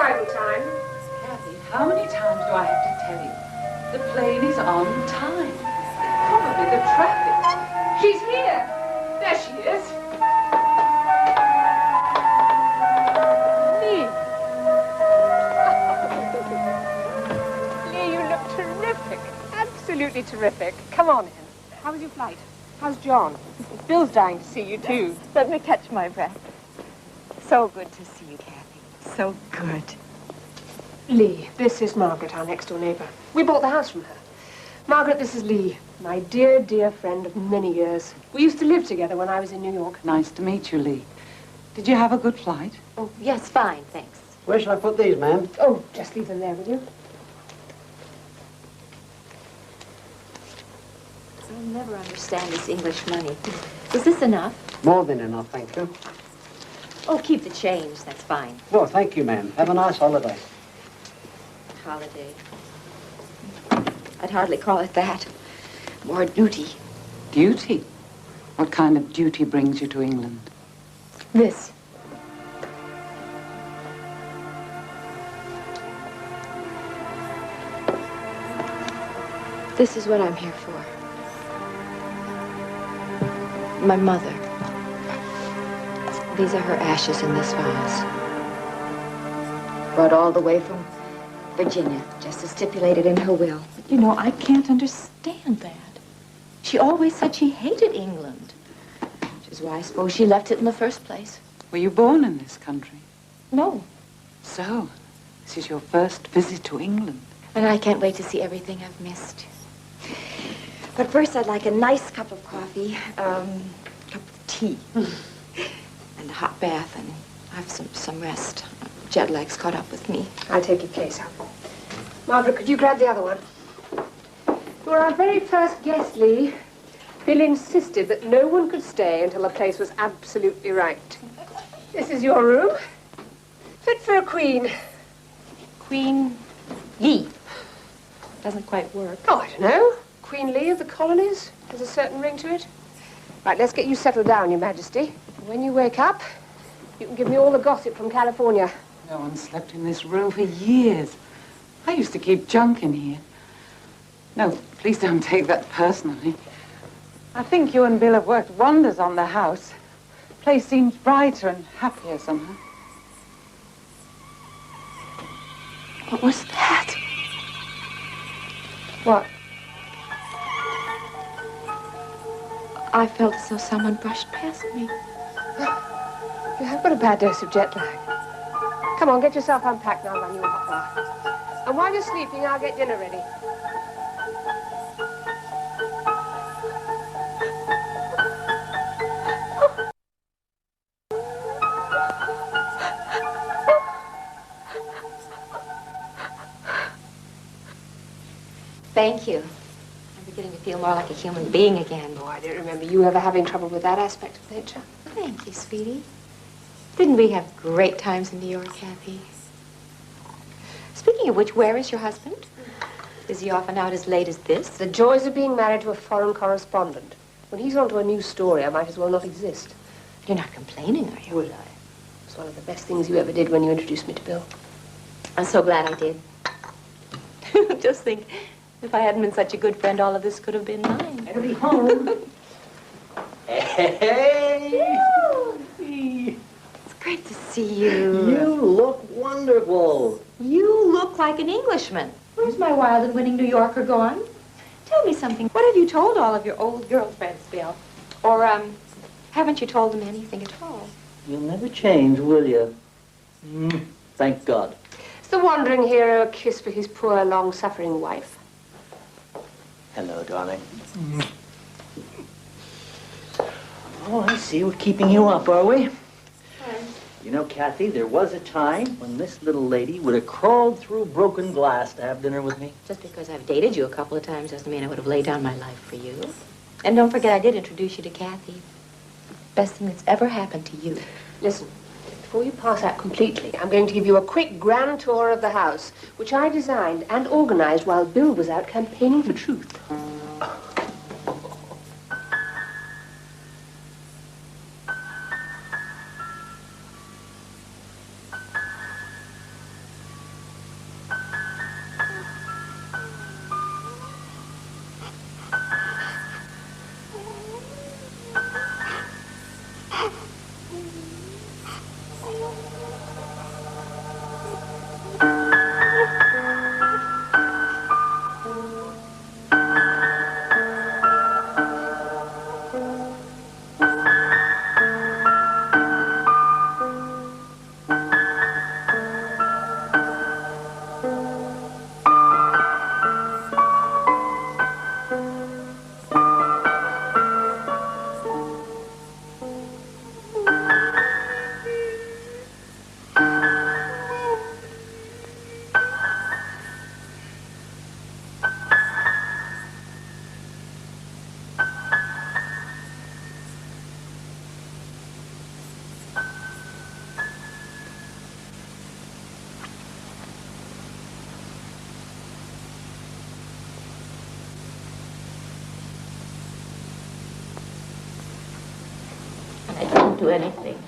arrival time. Kathy, how many times do I have to tell you? The plane is on time. It's probably the traffic. She's here. There she is. Lee. Lee, you look terrific. Absolutely terrific. Come on in. How was your flight? How's John? Bill's dying to see you, too. Let me catch my breath. So good to see you, Kathy. So good. Lee, this is Margaret, our next-door neighbor. We bought the house from her. Margaret, this is Lee, my dear, dear friend of many years. We used to live together when I was in New York. Nice to meet you, Lee. Did you have a good flight? Oh, yes, fine, thanks. Where shall I put these, ma'am? Oh, just leave them there, will you? I'll never understand this English money. Is this enough? More than enough, thank you. Oh, keep the change. That's fine. Oh, thank you, ma'am. Have a nice holiday. Holiday. I'd hardly call it that. More duty. Duty? What kind of duty brings you to England? This. This is what I'm here for. My mother. These are her ashes in this vase. Brought all the way from Virginia, just as stipulated in her will. But you know, I can't understand that. She always said she hated England. Which is why I suppose she left it in the first place. Were you born in this country? No. So, this is your first visit to England. And I can't wait to see everything I've missed. But first, I'd like a nice cup of coffee, cup of tea, and a hot bath, and have some rest. Jet lag's caught up with me. I'll take your place up. Margaret, could you grab the other one? You're our very first guest, Lee. Bill insisted that no one could stay until the place was absolutely right. This is your room. Fit for a queen. Queen Lee. Doesn't quite work. Oh, I don't know. Queen Lee of the colonies. There's a certain ring to it. Right, let's get you settled down, Your Majesty. When you wake up, you can give me all the gossip from California. No one slept in this room for years. I used to keep junk in here. No, please don't take that personally. I think you and Bill have worked wonders on the house. The place seems brighter and happier somehow. What was that? What? I felt as though someone brushed past me. You have got a bad dose of jet lag. Come on, get yourself unpacked now, run you a hot bath. And while you're sleeping, I'll get dinner ready. Thank you. I'm beginning to feel more like a human being again. Oh, I don't remember you ever having trouble with that aspect of nature. Thank you, sweetie. Didn't we have great times in New York, Kathy? Speaking of which, where is your husband? Is he often out as late as this? The joys of being married to a foreign correspondent. When he's onto a new story, I might as well not exist. You're not complaining, are you? Would I? It's one of the best things you ever did when you introduced me to Bill. I'm so glad I did. Just think, if I hadn't been such a good friend, all of this could have been mine. Better be home. Hey! It's great to see you. You look wonderful. You look like an Englishman. Where's my wild and winning New Yorker gone? Tell me something. What have you told all of your old girlfriends, Bill? Or, haven't you told them anything at all? You'll never change, will you? Thank God. Is the wandering hero a kiss for his poor, long-suffering wife? Hello, darling. Oh, I see. We're keeping you up, are we? You know, Kathy, there was a time when this little lady would have crawled through broken glass to have dinner with me. Just because I've dated you a couple of times doesn't mean I would have laid down my life for you. And don't forget, I did introduce you to Kathy. Best thing that's ever happened to you. Listen, before you pass out completely, I'm going to give you a quick grand tour of the house, which I designed and organized while Bill was out campaigning for truth. do anything.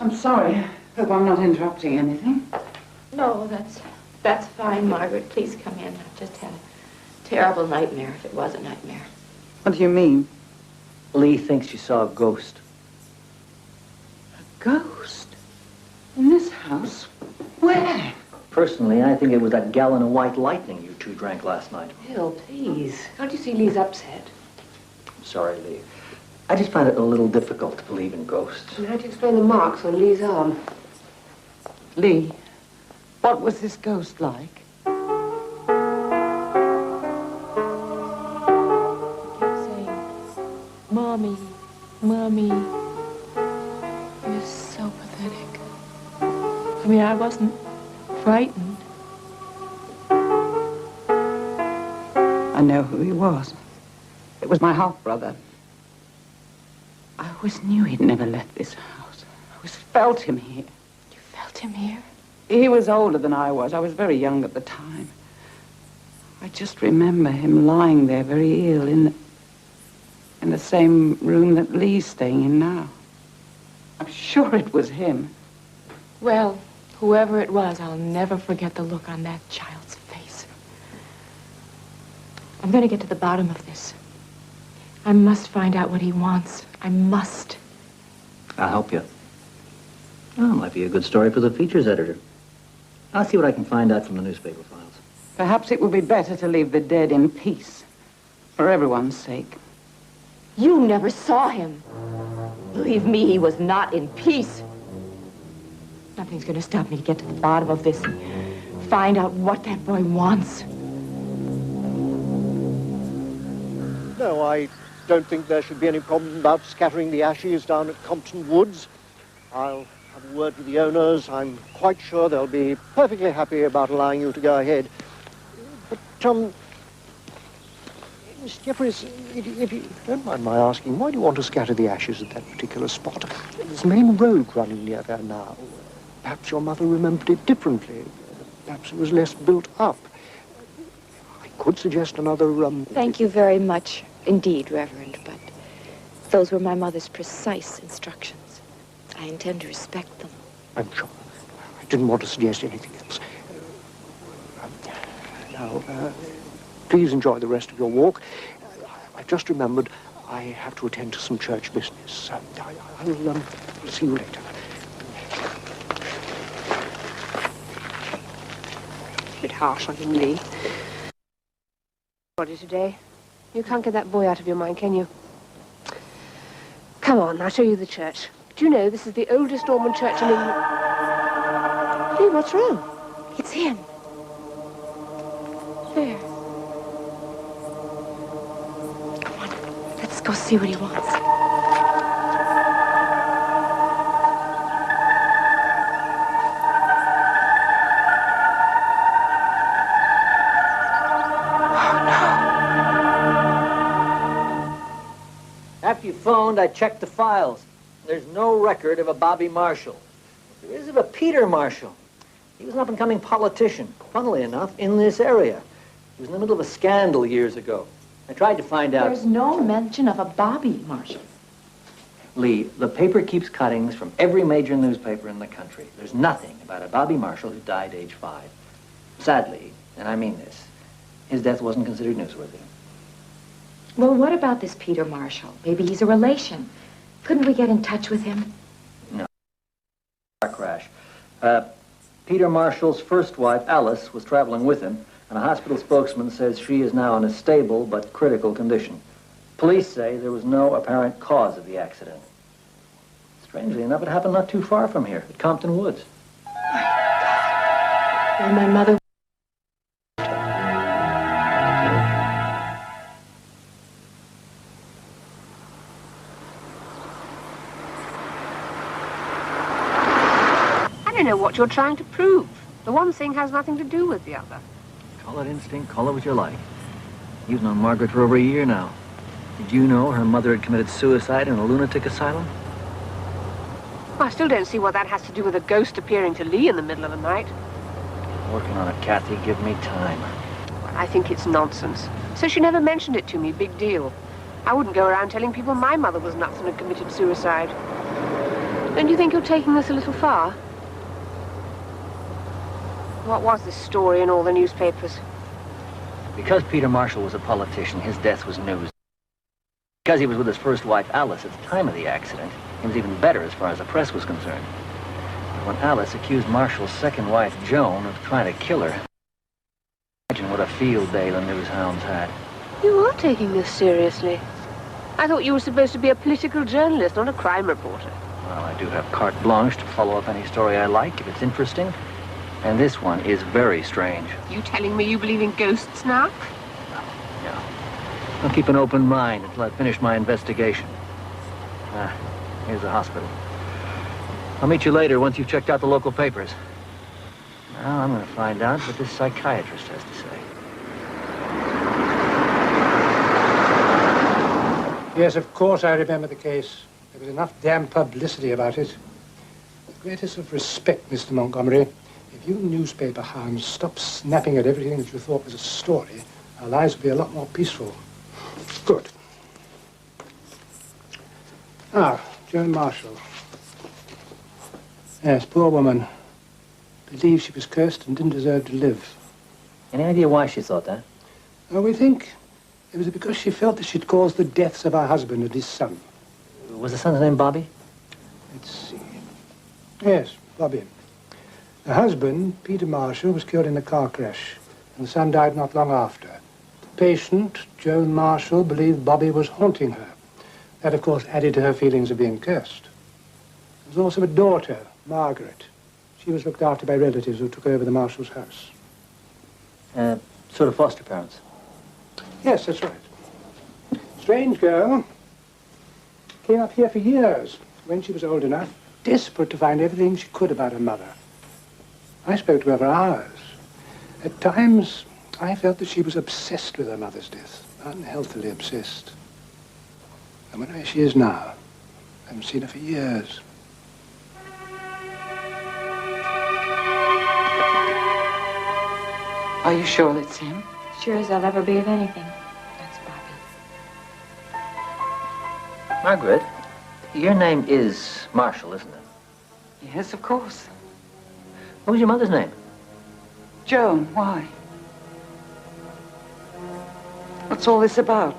I'm sorry. Hope I'm not interrupting anything. No, that's fine, Margaret. Please come in. I've just had a terrible nightmare, if it was a nightmare. What do you mean? Lee thinks she saw a ghost. A ghost? In this house? Where? Personally, I think it was that gallon of white lightning you two drank last night. Bill, please. Can't you see Lee's upset? Sorry, Lee. I just find it a little difficult to believe in ghosts. And how do you explain the marks on Lee's arm? Lee, what was this ghost like? Mommy, Mommy, you're so pathetic. I mean, I wasn't frightened. I know who he was. It was my half-brother. I always knew he'd never left this house. I always felt him here. You felt him here? He was older than I was. I was very young at the time. I just remember him lying there very ill in the same room that Lee's staying in now. I'm sure it was him. Well, whoever it was, I'll never forget the look on that child's face. I'm going to get to the bottom of this. I must find out what he wants. I must. I'll help you. Oh, might be a good story for the features editor. I'll see what I can find out from the newspaper files. Perhaps it would be better to leave the dead in peace, for everyone's sake. You never saw him. Believe me, he was not in peace. Nothing's going to stop me to get to the bottom of this and find out what that boy wants. No, I don't think there should be any problem about scattering the ashes down at Compton Woods. I'll have a word with the owners. I'm quite sure they'll be perfectly happy about allowing you to go ahead. But, Miss Jeffries, if you don't mind my asking, why do you want to scatter the ashes at that particular spot? There's a main road running near there now. Perhaps your mother remembered it differently. Perhaps it was less built up. I could suggest another, Thank you very much indeed, Reverend, but those were my mother's precise instructions. I intend to respect them. I'm sure. I didn't want to suggest anything else. Now, please enjoy the rest of your walk. I've just remembered I have to attend to some church business. I'll see you later. A bit harsh on him, Lee. Body today. You can't get that boy out of your mind, can you? Come on, I'll show you the church. Do you know this is the oldest Norman church in England? Lee, what's wrong? It's him. There. Come on, let's go see what he wants. After you phoned, I checked the files. There's no record of a Bobby Marshall. There is of a Peter Marshall. He was an up-and-coming politician, funnily enough, in this area. He was in the middle of a scandal years ago. I tried to find out... There's no mention of a Bobby Marshall. Lee, the paper keeps cuttings from every major newspaper in the country. There's nothing about a Bobby Marshall who died age 5. Sadly, and I mean this, his death wasn't considered newsworthy. Well, what about this Peter Marshall? Maybe he's a relation. Couldn't we get in touch with him? No. Car crash. Peter Marshall's first wife, Alice, was traveling with him, and a hospital spokesman says she is now in a stable but critical condition. Police say there was no apparent cause of the accident. Strangely enough, it happened not too far from here, at Compton Woods. Well, my mother... I don't know what you're trying to prove. The one thing has nothing to do with the other. Call it instinct, call it what you like. You've known Margaret for over a year now. Did you know her mother had committed suicide in a lunatic asylum? I still don't see what that has to do with a ghost appearing to Lee in the middle of the night. Working on it, Kathy. Give me time. Well, I think it's nonsense. So she never mentioned it to me. Big deal. I wouldn't go around telling people my mother was nuts and had committed suicide. Don't you think you're taking this a little far? What was this story in all the newspapers? Because Peter Marshall was a politician, his death was news. Because he was with his first wife, Alice, at the time of the accident, he was even better as far as the press was concerned. But when Alice accused Marshall's second wife, Joan, of trying to kill her, imagine what a field day the news hounds had. You are taking this seriously. I thought you were supposed to be a political journalist, not a crime reporter. Well, I do have carte blanche to follow up any story I like, if it's interesting. And this one is very strange. You telling me you believe in ghosts now? No. I'll keep an open mind until I finish my investigation. Here's the hospital. I'll meet you later once you've checked out the local papers. Now I'm going to find out what this psychiatrist has to say. Yes, of course I remember the case. There was enough damn publicity about it. With the greatest of respect, Mr. Montgomery, if you newspaper hounds stop snapping at everything that you thought was a story, our lives would be a lot more peaceful. Good. Ah, Joan Marshall. Yes, poor woman. Believed she was cursed and didn't deserve to live. Any idea why she thought that? Oh, we think it was because she felt that she'd caused the deaths of her husband and his son. Was the son's name Bobby? Let's see. Yes, Bobby. The husband, Peter Marshall, was killed in a car crash, and the son died not long after. The patient, Joan Marshall, believed Bobby was haunting her. That, of course, added to her feelings of being cursed. There was also a daughter, Margaret. She was looked after by relatives who took over the Marshall's house. Sort of foster parents. Yes, that's right. Strange girl. Came up here for years. When she was old enough, desperate to find everything she could about her mother. I spoke to her for hours. At times, I felt that she was obsessed with her mother's death. Unhealthily obsessed. I wonder where she is now. I haven't seen her for years. Are you sure it's him? Sure as I'll ever be of anything. That's Bobby. Margaret, your name is Marshall, isn't it? Yes, of course. What was your mother's name? Joan, why? What's all this about?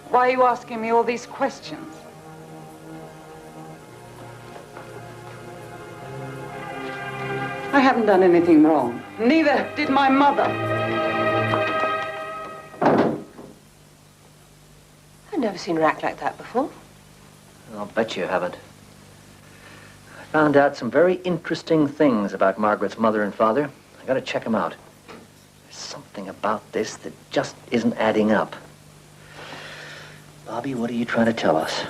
Why are you asking me all these questions? I haven't done anything wrong. Neither did my mother. I've never seen her act like that before. I'll bet you haven't. I found out some very interesting things about Margaret's mother and father. I gotta check them out. There's something about this that just isn't adding up. Bobby, what are you trying to tell us?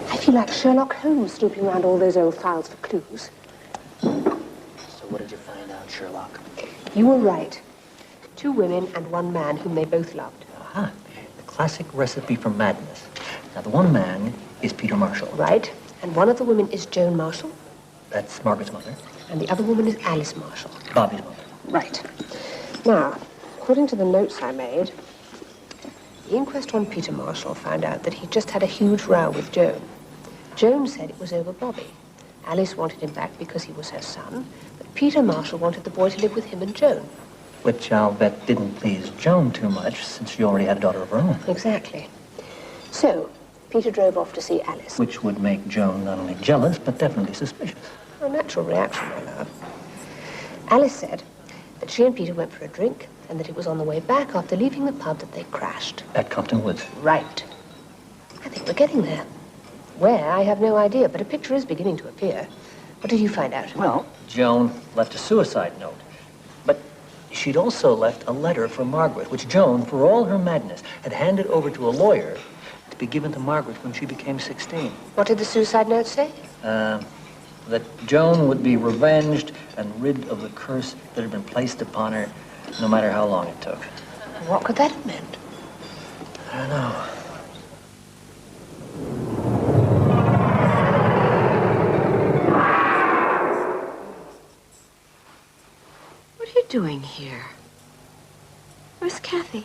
I feel like Sherlock Holmes snooping around all those old files for clues. So what did you find out, Sherlock? You were right. 2 women and 1 man whom they both loved. Aha, the classic recipe for madness. Now, the one man is Peter Marshall. Right. And one of the women is Joan Marshall. That's Margaret's mother. And the other woman is Alice Marshall. Bobby's mother. Right. Now, according to the notes I made, the inquest on Peter Marshall found out that he just had a huge row with Joan. Joan said it was over Bobby. Alice wanted him back because he was her son, but Peter Marshall wanted the boy to live with him and Joan. Which I'll bet didn't please Joan too much, since she already had a daughter of her own. Exactly. So, Peter drove off to see Alice. Which would make Joan not only jealous, but definitely suspicious. A natural reaction, my love. Alice said that she and Peter went for a drink, and that it was on the way back after leaving the pub that they crashed. At Compton Woods. Right. I think we're getting there. Where, I have no idea, but a picture is beginning to appear. What did you find out? Well, Joan left a suicide note. But she'd also left a letter for Margaret, which Joan, for all her madness, had handed over to a lawyer to be given to Margaret when she became 16. What did the suicide note say? That Joan would be revenged and rid of the curse that had been placed upon her, no matter how long it took. What could that have meant? I don't know. doing here? Where's Kathy?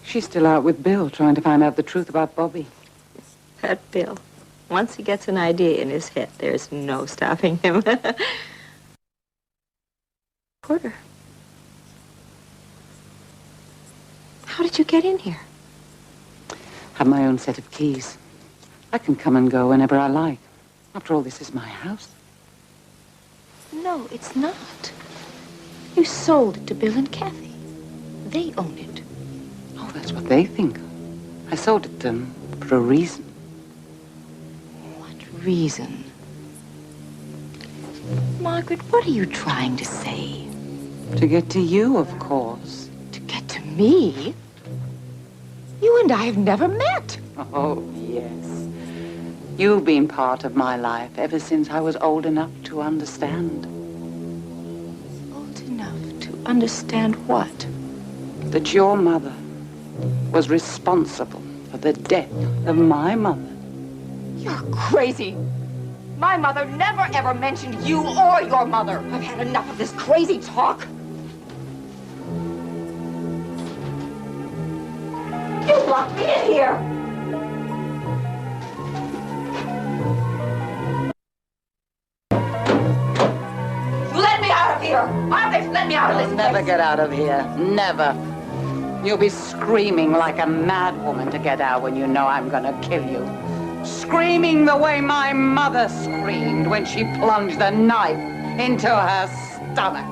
She's still out with Bill, trying to find out the truth about Bobby. That Bill. Once he gets an idea in his head, there's no stopping him. Porter. How did you get in here? Have my own set of keys. I can come and go whenever I like. After all, this is my house. No, it's not. You sold it to Bill and Kathy. They own it. Oh, that's what they think. I sold it to them for a reason. What reason? Margaret, what are you trying to say? To get to you, of course. To get to me? You and I have never met. Oh, yes. You've been part of my life ever since I was old enough to understand. Old enough to understand what? That your mother was responsible for the death of my mother. You're crazy. My mother never ever mentioned you or your mother. I've had enough of this crazy talk. You locked me in here. Let me out of here. Margaret, let me out of this place. Never get out of here. Never. You'll be screaming like a mad woman to get out when you know I'm gonna kill you. Screaming the way my mother screamed when she plunged the knife into her stomach.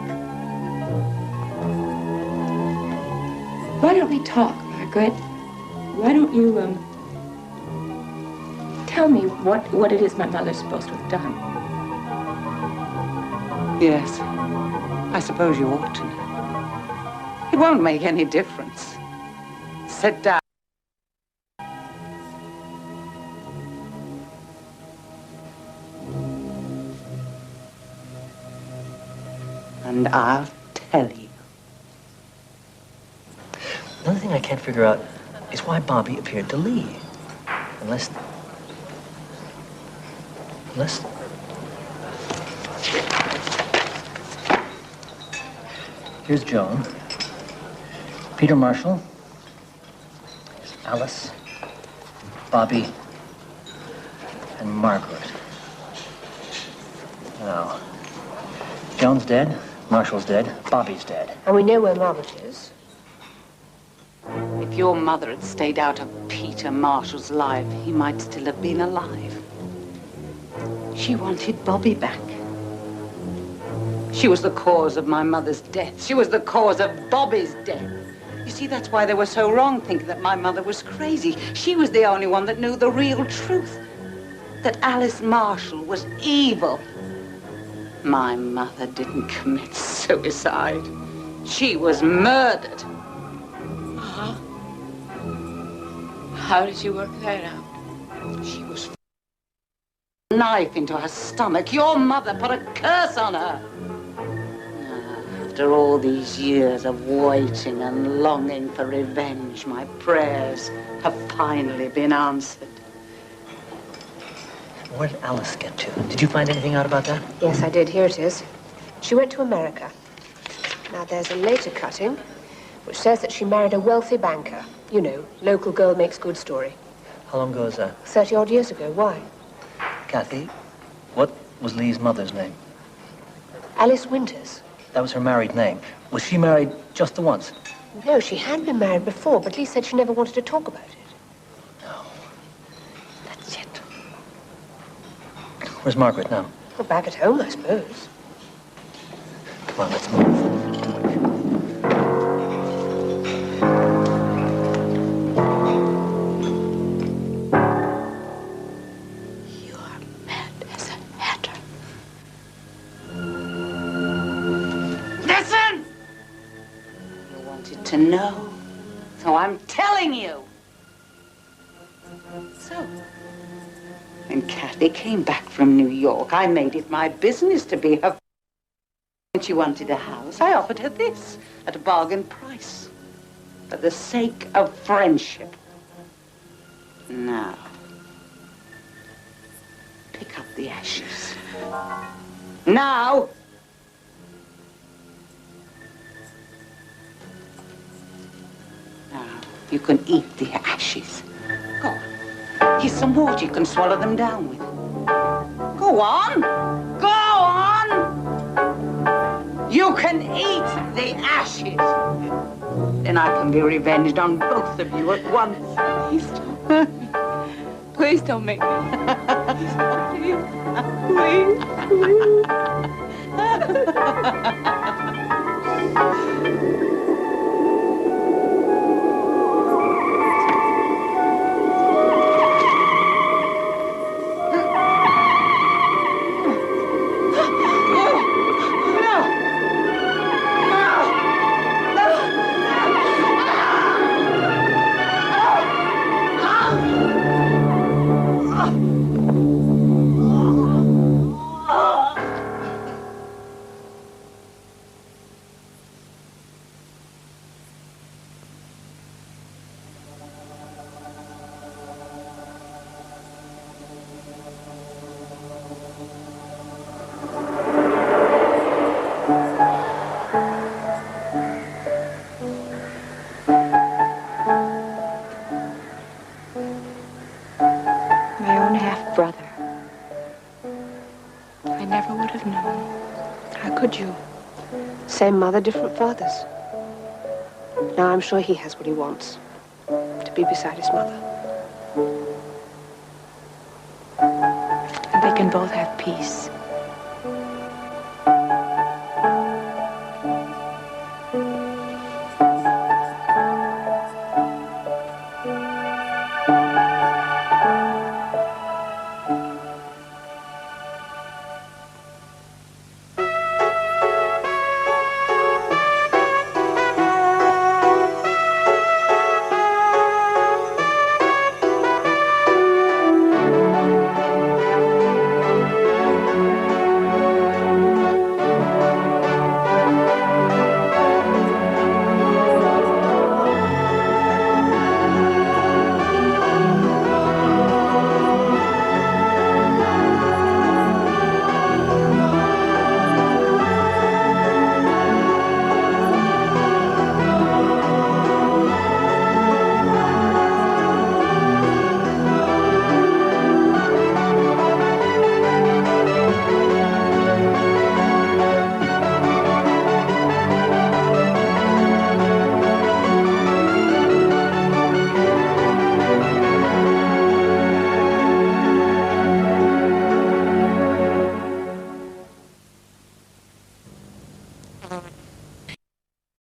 Why don't we talk, Margaret? Why don't you, tell me what it is my mother's supposed to have done? Yes, I suppose you ought to know. It won't make any difference. Sit down. And I'll tell you. Another thing I can't figure out is why Bobby appeared to leave. Unless... Here's Joan, Peter Marshall, Alice, Bobby, and Margaret. Now, Joan's dead, Marshall's dead, Bobby's dead. And we know where Margaret is. If your mother had stayed out of Peter Marshall's life, he might still have been alive. She wanted Bobby back. She was the cause of my mother's death. She was the cause of Bobby's death. You see, that's why they were so wrong, thinking that my mother was crazy. She was the only one that knew the real truth. That Alice Marshall was evil. My mother didn't commit suicide. She was murdered. Uh-huh. How did you work that out? She was a knife into her stomach. Your mother put a curse on her. After all these years of waiting and longing for revenge, my prayers have finally been answered. Where did Alice get to? Did you find anything out about that? Yes, I did. Here it is. She went to America. Now, there's a later cutting which says that she married a wealthy banker. You know, local girl makes good story. How long ago was that? 30-odd years ago. Why? Kathy, what was Lee's mother's name? Alice Winters. That was her married name. Was she married just the once? No, she had been married before, but Lee said she never wanted to talk about it. No. That's it. Where's Margaret now? Well, back at home, I suppose. Come on, let's move. To know, so I'm telling you. So, when Kathy came back from New York, I made it my business to be her. When she wanted a house, I offered her this at a bargain price for the sake of friendship. Now, pick up the ashes. Now! You can eat the ashes. Go on. Here's some water you can swallow them down with. Go on. Go on. You can eat the ashes. Then I can be revenged on both of you at once. Please don't hurt me. Please don't make me. Please. My own half-brother. I never would have known. How could you? Same mother, different fathers. Now I'm sure he has what he wants. To be beside his mother. And they can both have peace.